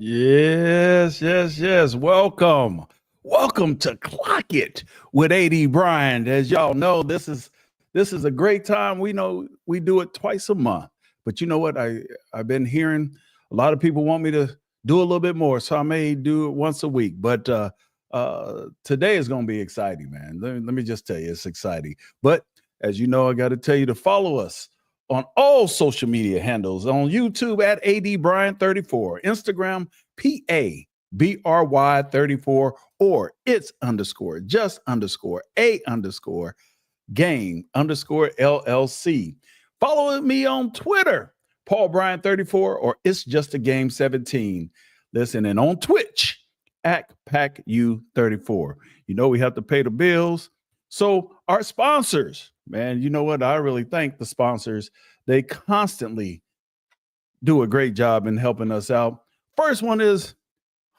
Yes, yes, yes. Welcome. Welcome to Clock It with AD Bryant. As y'all know, this is a great time. We know we do it twice a month. But you know what? I've been hearing a lot of people want me to do a little bit more, so I may do it once a week. But today is going to be exciting, man. Let me just tell you, it's exciting. But as you know, I got to tell you to follow us on all social media handles on YouTube at AD Bryant 34, Instagram PABRY 34, or it's underscore just underscore a underscore game underscore LLC. Follow me on Twitter, Paul Bryant 34, or it's just a game 17. Listen, and on Twitch at PackU 34. You know, we have to pay the bills. So our sponsors, man, you know what? I really thank the sponsors. They constantly do a great job in helping us out. First one is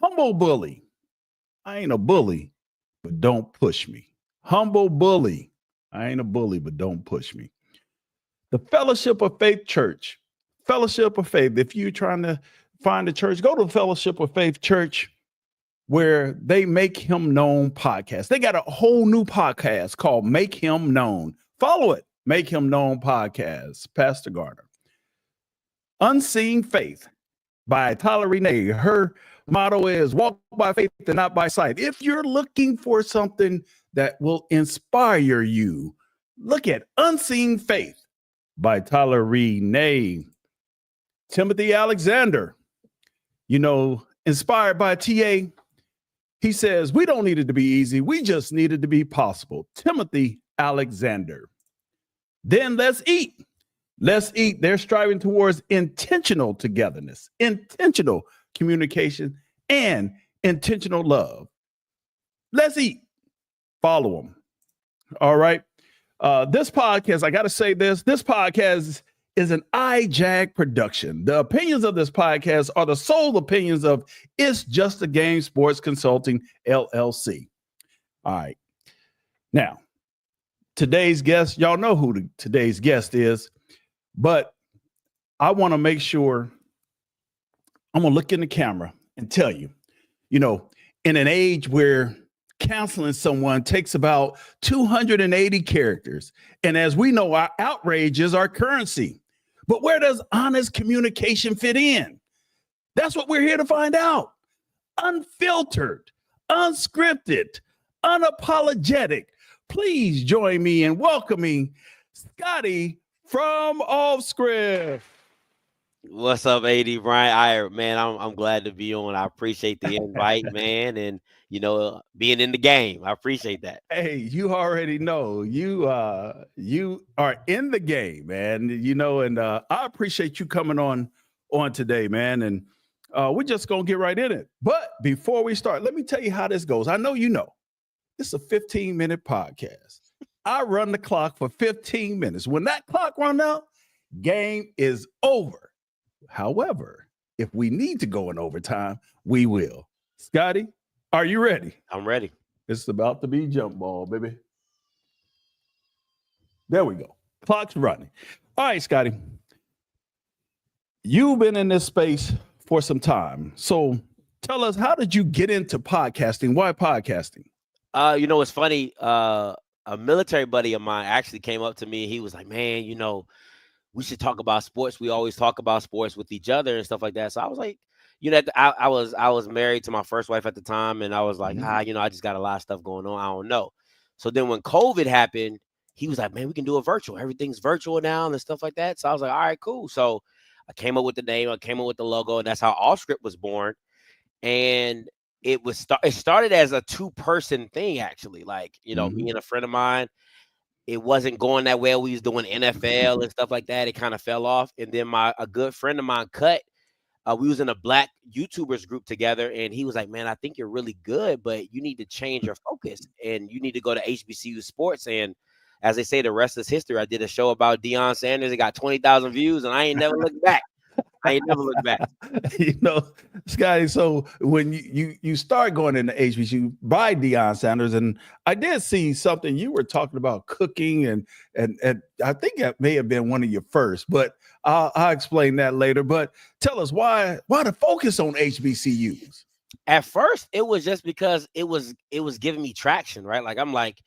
Humble Bully. I ain't a bully, but don't push me. Humble Bully. I ain't a bully, but don't push me. The Fellowship of Faith Church. Fellowship of Faith. If you're trying to find a church, go to Fellowship of Faith Church, where they Make Him Known podcast. They got a whole new podcast called Make Him Known. Follow it. Make Him Known podcast. Pastor Gardner. Unseen Faith by Tyler Renee. Her motto is walk by faith and not by sight. If you're looking for something that will inspire you, look at Unseen Faith by Tyler Renee. Timothy Alexander, you know, inspired by TA. He says, we don't need it to be easy. We just need it to be possible. Timothy Alexander. Then Let's Eat. Let's Eat. They're striving towards intentional togetherness, intentional communication, and intentional love. Let's Eat. Follow them. All right. This podcast, I got to say this podcast is an iJag production. The opinions of this podcast are the sole opinions of It's Just a Game Sports Consulting, LLC. All right. Now, today's guest, y'all know who today's guest is, but I want to make sure I'm going to look in the camera and tell you, you know, in an age where counseling someone takes about 280 characters, and as we know, our outrage is our currency. But where does honest communication fit in? That's what we're here to find out. Unfiltered, unscripted, unapologetic. Please join me in welcoming Scottay from Off Script. What's up, AD Bryant? I'm glad to be on. I appreciate the invite, man, and being in the game. I appreciate that. Hey, you already know you are in the game, man. You know, and I appreciate you coming on today, man. And we're just gonna get right in it. But before we start, let me tell you how this goes. I know you know it's a 15-minute podcast. I run the clock for 15 minutes. When that clock runs out, game is over. However, if we need to go in overtime, we will. Scottay, are you ready? I'm ready. It's about to be jump ball, baby. There we go. Clock's running. All right, Scottay. You've been in this space for some time. So tell us, how did you get into podcasting? Why podcasting? It's funny. A military buddy of mine actually came up to me. He was like, man, we should talk about sports. We always talk about sports with each other and stuff like that. So I was like, I was married to my first wife at the time, and I was like, I just got a lot of stuff going on. I don't know. So then when COVID happened, he was like, man, we can do it virtual. Everything's virtual now and stuff like that. So I was like, all right, cool. So I came up with the name. I came up with the logo, and that's how Off Script was born. And it started as a 2-person thing, actually. Like, me and a friend of mine. It wasn't going that well. We was doing NFL and stuff like that. It kind of fell off. And then a good friend of mine, Cut, we was in a Black YouTubers group together. And he was like, man, I think you're really good, but you need to change your focus. And you need to go to HBCU sports. And as they say, the rest is history. I did a show about Deion Sanders. It got 20,000 views, and I ain't never looked back. Scotty, so when you start going into HBCU by Deion Sanders, and I did see something you were talking about cooking, and I think that may have been one of your first, but I'll explain that later. But tell us why the focus on HBCUs? At first, it was just because it was giving me traction, right? Like I'm like,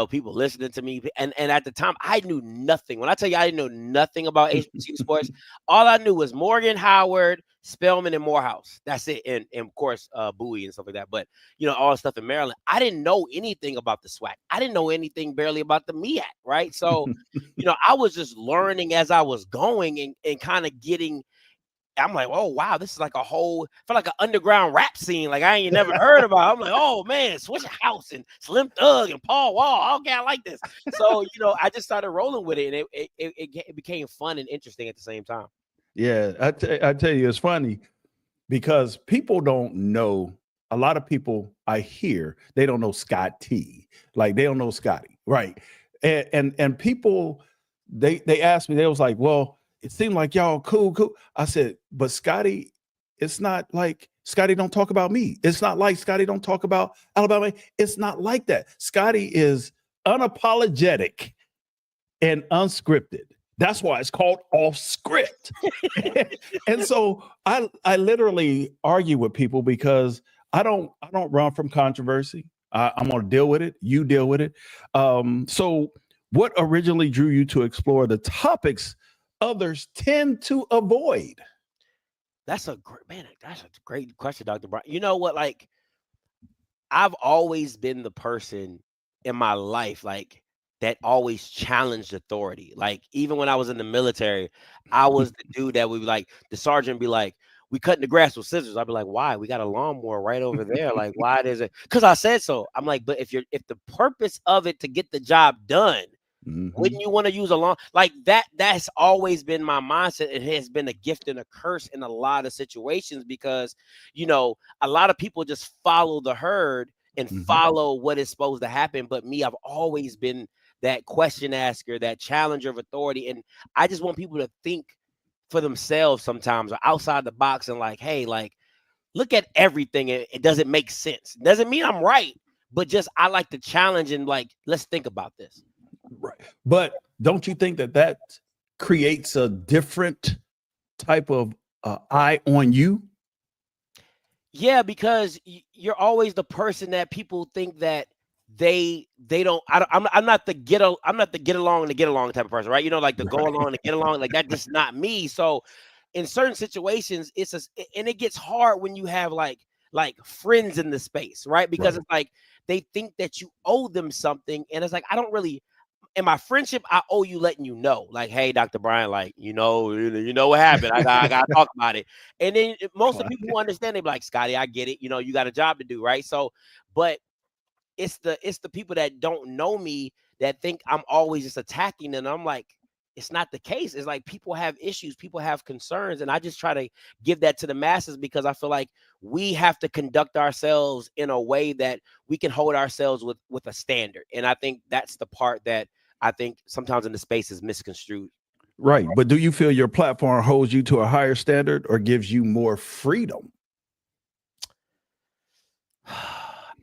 people listening to me, and at the time I knew nothing. When I tell you I didn't know nothing about HBCU sports, all I knew was Morgan, Howard, Spelman, and Morehouse. That's it, and of course Bowie and stuff like that. But all the stuff in Maryland, I didn't know anything about the SWAC. I didn't know anything barely about the MEAC, right? So, I was just learning as I was going and kind of getting. I'm like, oh wow, this is like felt like an underground rap scene, like I ain't never heard about. I'm like, oh man, Swisher House and Slim Thug and Paul Wall. Okay, I like this. So I just started rolling with it, and it became fun and interesting at the same time. Yeah, I tell you, it's funny because people don't know. A lot of people I hear they don't know Scottay, like they don't know Scotty, right? And people they asked me, they was like, well, it seemed like y'all cool. I said, but Scotty, it's not like Scotty don't talk about me. It's not like Scotty don't talk about Alabama. It's not like that. Scotty is unapologetic and unscripted. That's why it's called off script. And so I literally argue with people because I don't run from controversy. I'm going to deal with it. You deal with it. So what originally drew you to explore the topics others tend to avoid? That's a great question, Dr. Brian. You know what? Like, I've always been the person in my life, like, that always challenged authority. Like, even when I was in the military, I was the dude that would be like, the sergeant be like, we cutting the grass with scissors. I'd be like, why? We got a lawnmower right over there. Like, why does it? Because I said so. I'm like, but if the purpose of it to get the job done, wouldn't you want to use a lawn like that? That's always been my mindset. It has been a gift and a curse in a lot of situations because, a lot of people just follow the herd and follow what is supposed to happen. But me, I've always been that question asker, that challenger of authority. And I just want people to think for themselves sometimes or outside the box and like, hey, like, look at everything. It doesn't make sense. Doesn't mean I'm right, but just I like to challenge and like, let's think about this. Right. But don't you think that creates a different type of eye on you? Yeah, because you're always the person that people think that they don't. I'm not the get along type of person, right? Like the go along to get along, like that's just not me. So in certain situations, and it gets hard when you have like friends in the space, right? Because it's like they think that you owe them something, and it's like I don't really. In my friendship, I owe you letting you know, like, hey, Dr. Brian, like, you know what happened. I gotta talk about it. And then most of the people who understand, they be like, Scotty, I get it. You got a job to do, right? So, but it's the people that don't know me that think I'm always just attacking, and I'm like, it's not the case. It's like people have issues, people have concerns, and I just try to give that to the masses because I feel like we have to conduct ourselves in a way that we can hold ourselves with a standard. And I think that's the part that I think sometimes in the space is misconstrued. Right. But do you feel your platform holds you to a higher standard or gives you more freedom?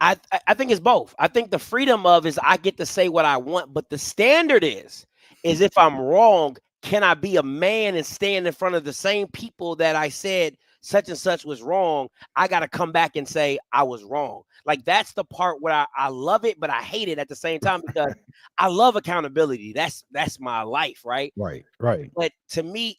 I think it's both. I think the freedom is I get to say what I want, but the standard is if I'm wrong, can I be a man and stand in front of the same people that I said such and such was wrong? I got to come back and say I was wrong. Like that's the part where I love it, but I hate it at the same time because I love accountability. That's my life, right? Right. But to me,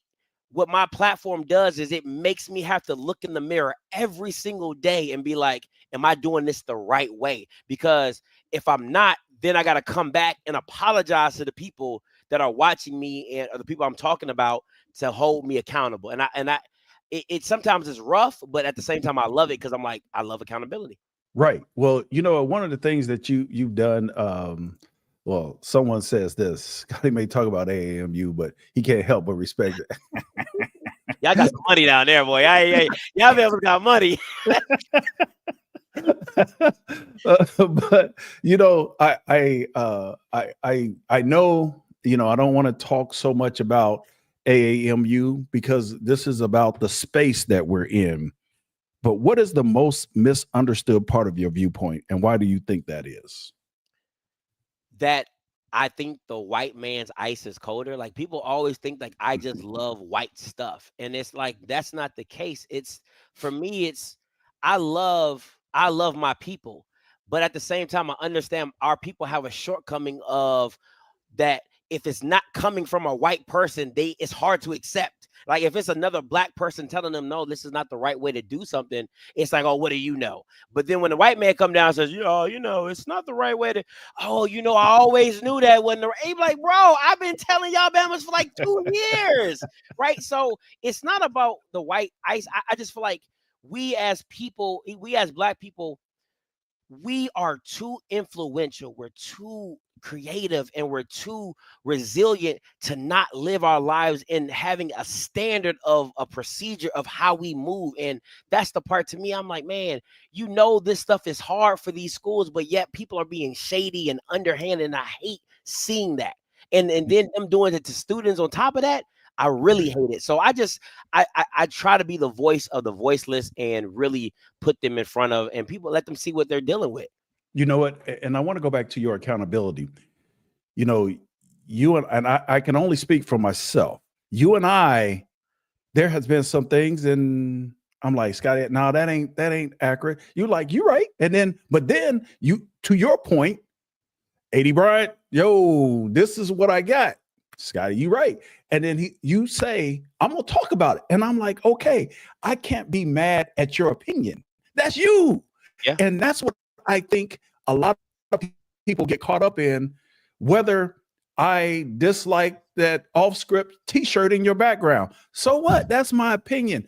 what my platform does is it makes me have to look in the mirror every single day and be like, am I doing this the right way? Because if I'm not, then I got to come back and apologize to the people that are watching me and the people I'm talking about to hold me accountable. And it sometimes is rough, but at the same time, I love it because I'm like, I love accountability. Right. Well, one of the things that you've done, well, someone says this, Scotty may talk about AAMU, but he can't help but respect it. Y'all got some money down there, boy. Y'all be got money. But I know, I don't want to talk so much about AAMU because this is about the space that we're in. But what is the most misunderstood part of your viewpoint, and why do you think that is? That I think the white man's ice is colder. Like people always think like I just love white stuff. And it's like that's not the case. It's for me, it's I love my people. But at the same time, I understand our people have a shortcoming of that if it's not coming from a white person, it's hard to accept. Like if it's another black person telling them no, this is not the right way to do something, it's like, oh, what do you know? But then when the white man come down and says, it's not the right way to, oh, I always knew that when the like, bro, I've been telling y'all Bama's for like 2 years, right? So it's not about the white ice. I just feel like we as people, we as black people, we are too influential, we're too creative, and we're too resilient to not live our lives in having a standard of a procedure of how we move. And that's the part to me, I'm like, man, this stuff is hard for these schools, but yet people are being shady and underhanded, and I hate seeing that. And then them doing it to students on top of that, I really hate it. So I try to be the voice of the voiceless and really put them in front of, and people let them see what they're dealing with. You know what? And I want to go back to your accountability. You and I can only speak for myself. You and I, there has been some things, and I'm like, Scotty, no, that ain't accurate. You're right. But then to your point, 80 Bryant, yo, this is what I got. Scotty, you right. And then you say, I'm going to talk about it. And I'm like, okay, I can't be mad at your opinion. That's you. Yeah. And that's what I think a lot of people get caught up in, whether I dislike that off-script t-shirt in your background. So what? That's my opinion.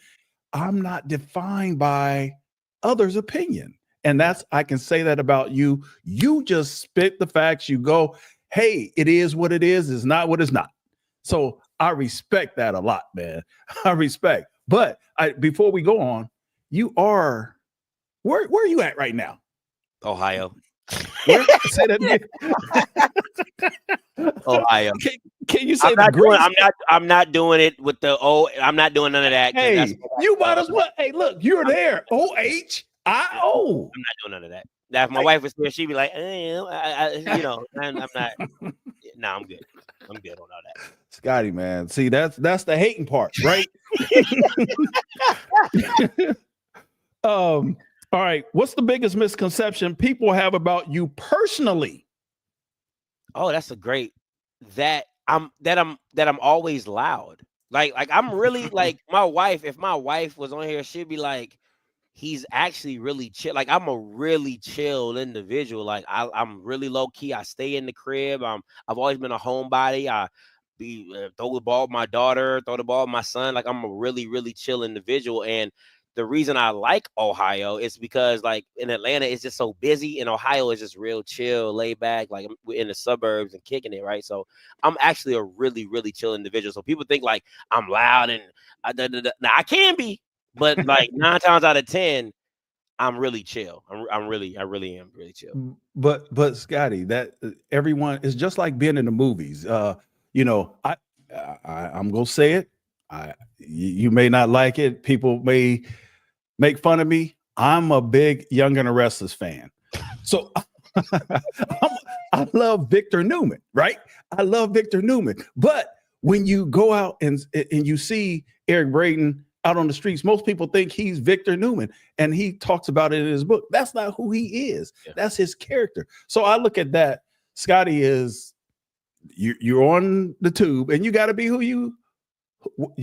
I'm not defined by others' opinion. And I can say that about you. You just spit the facts. You go, hey, it is what it is. It's not what it's not. So I respect that a lot, man. I respect. But before we go on, where are you at right now? Ohio. Where? Say that again. Ohio. Can you say I'm not doing it with the I'm not doing none of that. Hey, you might as well. Hey, look, you're there. OHIO. I'm not doing none of that. Now, if my wife was here, she'd be like, I'm not. No, I'm good. I'm good on all that. Scotty, man. See, that's the hating part, right? All right. What's the biggest misconception people have about you personally? Oh, that's a great that I'm always loud. Like I'm really like my wife. If my wife was on here, she'd be like, he's actually really chill. Like I'm a really chill individual. Like I'm really low key. I stay in the crib. I've always been a homebody. I throw the ball with my daughter, throw the ball with my son. Like I'm a really, really chill individual. And the reason I like Ohio is because like in Atlanta, it's just so busy, and Ohio is just real chill, laid back. Like we're in the suburbs and kicking it, right? So I'm actually a really, really chill individual. So people think like I'm loud and now I can be, but like 9 times out of 10, I'm really chill. I really am really chill. But Scotty, that everyone is just like being in the movies. I'm gonna say it. You may not like it. People may make fun of me. I'm a big Young and the Restless fan. So I love Victor Newman, right? I love Victor Newman. But when you go out and you see Eric Braeden out on the streets, most people think he's Victor Newman, and he talks about it in his book. That's not who he is. Yeah. That's his character. So I look at that. Scotty is you're on the tube, and you got to be who you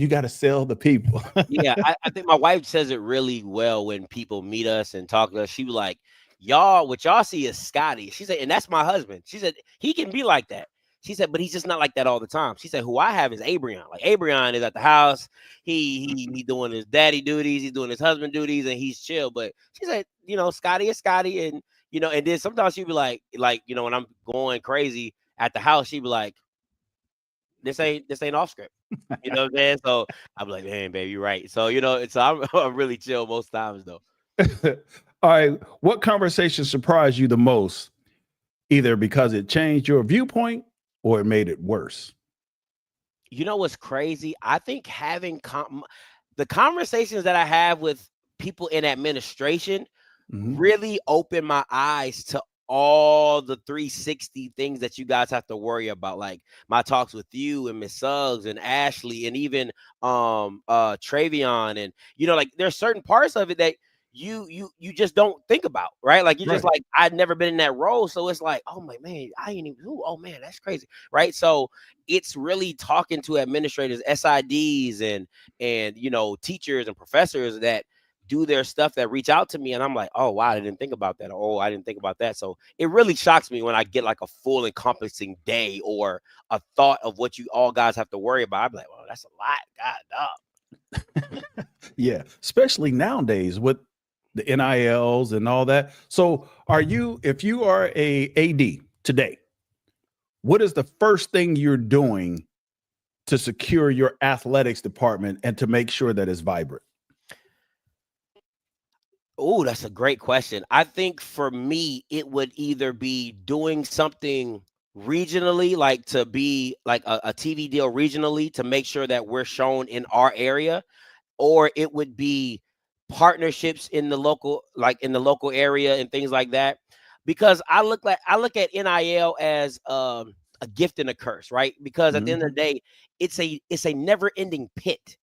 got to sell the people. Yeah, I think my wife says it really well when people meet us and talk to us. She was like, what y'all see is Scotty. She said, and that's my husband. She said, he can be like that. She said, but he's just not like that all the time. She said, who I have is Abrion. Like Abrion is at the house. He doing his daddy duties. He's doing his husband duties, and he's chill. But she said, Scotty is Scotty. And, and then sometimes she'd be like, when I'm going crazy at the house, she'd be like, this ain't off script. You know what I'm saying? So I'm like, man, baby, you're right. So, I'm really chill most times though. All right. What conversation surprised you the most? Either because it changed your viewpoint or it made it worse? You know what's crazy? I think having the conversations that I have with people in administration really open my eyes to all the 360 things that you guys have to worry about, like my talks with you and Miss Suggs and Ashley and even Travion, and like there's certain parts of it that you just don't think about, right? Like you're just Right. like, I'd never been in that role, so it's like, oh my man, I ain't even, oh man, that's crazy, right? So it's really talking to administrators, SIDs, and teachers and professors that do their stuff, that reach out to me, and I'm like, oh wow, I didn't think about that. Oh, I didn't think about that. So it really shocks me when I get like a full encompassing day or a thought of what you all guys have to worry about. I'm like, well, that's a lot. God, dog. Yeah, especially nowadays with the NILs and all that. So if you are a AD today, what is the first thing you're doing to secure your athletics department and to make sure that it's vibrant? Oh, that's a great question. I think for me, it would either be doing something regionally, like to be like a TV deal regionally to make sure that we're shown in our area, or it would be partnerships in the local, like in the local area and things like that. Because I look at NIL as a gift and a curse, right? Because at the end of the day, it's a never ending pit.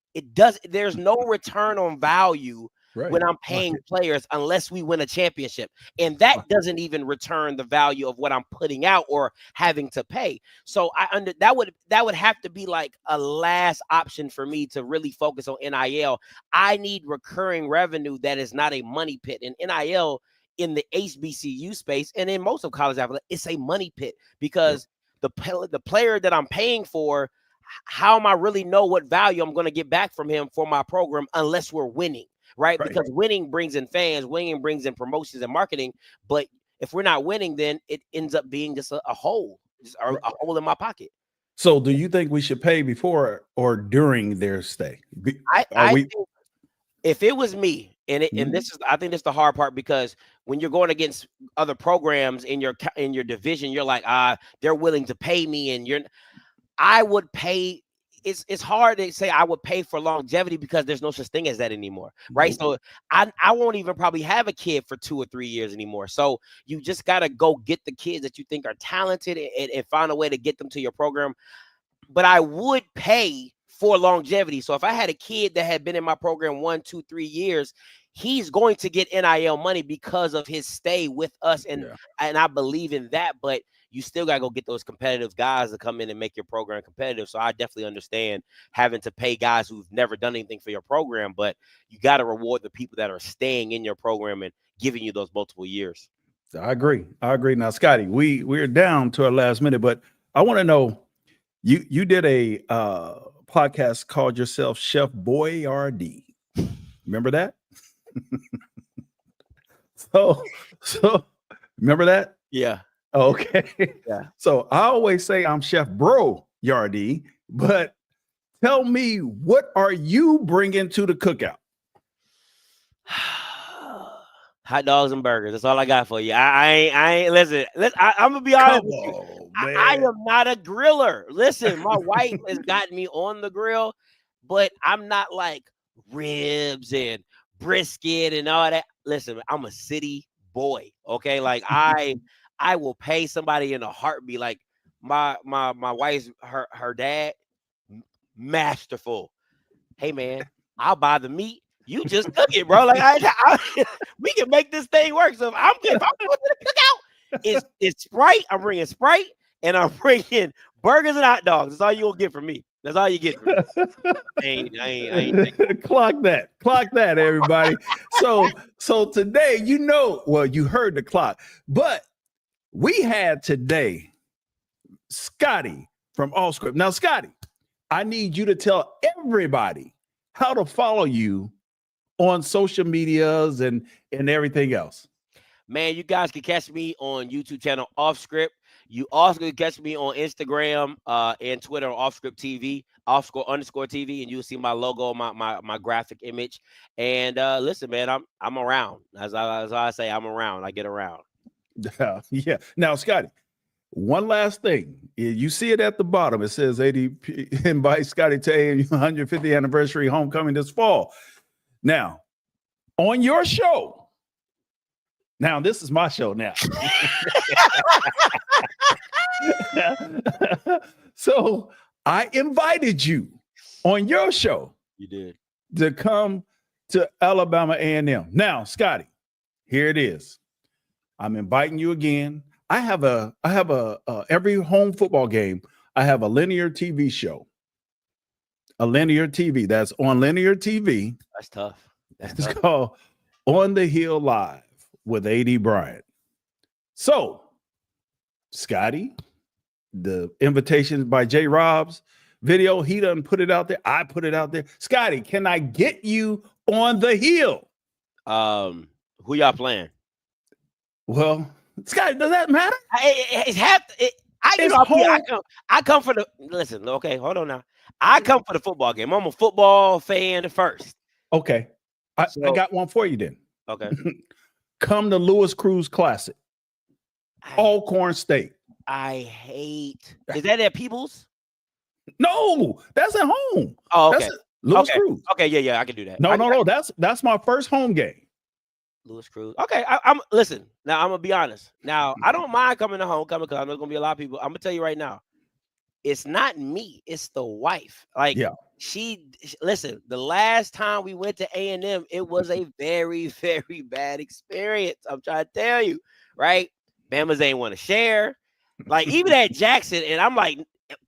There's no return on value Right. when I'm paying players unless we win a championship. And that doesn't even return the value of what I'm putting out or having to pay. So that would have to be like a last option for me to really focus on NIL. I need recurring revenue that is not a money pit. And NIL in the HBCU space and in most of college athletics, it's a money pit because the player that I'm paying for, how am I really know what value I'm going to get back from him for my program unless we're winning? Right? Because winning brings in fans, winning brings in promotions and marketing. But if we're not winning, then it ends up being just a hole, just a hole in my pocket. So do you think we should pay before or during their stay? I think if it was me, and I think that's the hard part, because when you're going against other programs in your division, you're like, they're willing to pay me, and I would pay. It's hard to say I would pay for longevity because there's no such thing as that anymore, right? So I won't even probably have a kid for 2 or 3 years anymore. So you just got to go get the kids that you think are talented and find a way to get them to your program. But I would pay for longevity. So if I had a kid that had been in my program 1, 2, 3 years, he's going to get NIL money because of his stay with us. And I believe in that, but you still got to go get those competitive guys to come in and make your program competitive. So I definitely understand having to pay guys who've never done anything for your program, but you got to reward the people that are staying in your program and giving you those multiple years. I agree. Now, Scotty, we're down to our last minute, but I want to know, you did a podcast called yourself Chef Boyardee. Remember that? So remember that? Yeah. Okay. Yeah. So I always say I'm Chef Bro Yardee, but tell me, what are you bringing to the cookout? Hot dogs and burgers. That's all I got for you. I ain't listen. I'm gonna be honest with you. I am not a griller. Listen, my wife has gotten me on the grill, but I'm not like ribs and brisket and all that. Listen, I'm a city boy. Okay, like I will pay somebody in a heartbeat. Like my wife's her dad, masterful. Hey man, I'll buy the meat. You just cook it, bro. Like we can make this thing work. So if I'm going to the cookout, it's Sprite. I'm bringing Sprite, and I'm bringing burgers and hot dogs. That's all you'll get from me. That's all you get from me. I ain't Clock that, everybody. So today, you heard the clock, but we had today Scotty from Allscript. Now, Scotty, I need you to tell everybody how to follow you on social medias and everything else. Man, you guys can catch me on YouTube channel Offscript. You also can catch me on Instagram and Twitter on Offscript TV, _TV, and you'll see my logo, my graphic image. And listen, man, I'm around. As I say, I'm around. I get around. Yeah. Now, Scotty, one last thing. You see it at the bottom. It says ADP invites Scotty Tay 150th anniversary homecoming this fall. Now, on your show, Now, this is my show now. So I invited you on your show. You did. To come to Alabama A&M. Now, Scotty, here it is. I'm inviting you again. I have a every home football game, I have a linear TV show. A linear TV that's on linear TV. That's tough. It's called On the Hill Live with A.D. Bryant. So, Scotty, the invitation by J. Rob's video, he doesn't put it out there. I put it out there. Scotty, can I get you on the hill? Who y'all playing? Well, Scotty, does that matter? I come for the listen. Okay, hold on now. I come for the football game. I'm a football fan first. Okay, I got one for you then. Okay, come to Lewis Cruz Classic, Alcorn State. I hate. Is that at Peoples? No, that's at home. Oh, okay. Lewis Cruz. Okay, yeah, I can do that. No. That's my first home game. Lewis Cruz. Okay, I'm listen. Now I'm gonna be honest. Now I don't mind coming to homecoming because I know there's gonna be a lot of people. I'm gonna tell you right now, it's not me. It's the wife. Like she listen. The last time we went to A&M, it was a very, very bad experience. I'm trying to tell you, right? Bama's ain't want to share. Like even at Jackson, and I'm like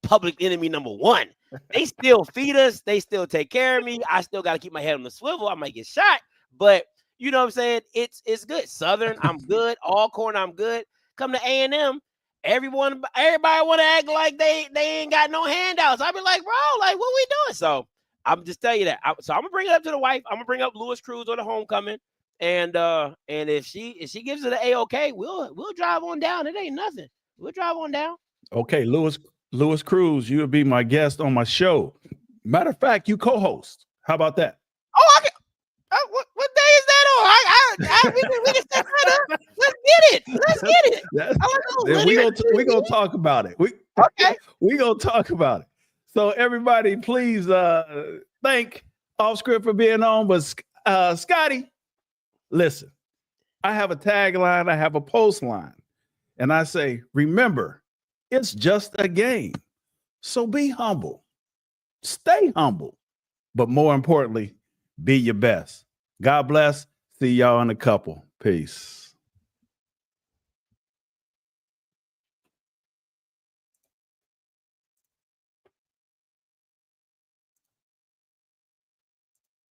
public enemy number one. They still feed us. They still take care of me. I still got to keep my head on the swivel. I might get shot, but you know what I'm saying? It's good. Southern, I'm good. Alcorn, I'm good. Come to A&M, everybody want to act like they ain't got no handouts. I be like, bro, like what we doing? So I'm just telling you that. So I'm gonna bring it up to the wife. I'm gonna bring up Lewis Cruz on the homecoming, and if she gives it an A-OK, we'll drive on down. It ain't nothing. We'll drive on down. Okay, Lewis Cruz, you'll be my guest on my show. Matter of fact, you co-host. How about that? Oh, I can. What day is that on? We can set that up. Let's get it. We're gonna talk about it. We're gonna talk about it. So everybody, please thank Off Script for being on. But Scotty, listen, I have a tagline, I have a post line, and I say, remember, it's just a game. So be humble, stay humble, but more importantly, be your best. God bless. See y'all in a couple. Peace.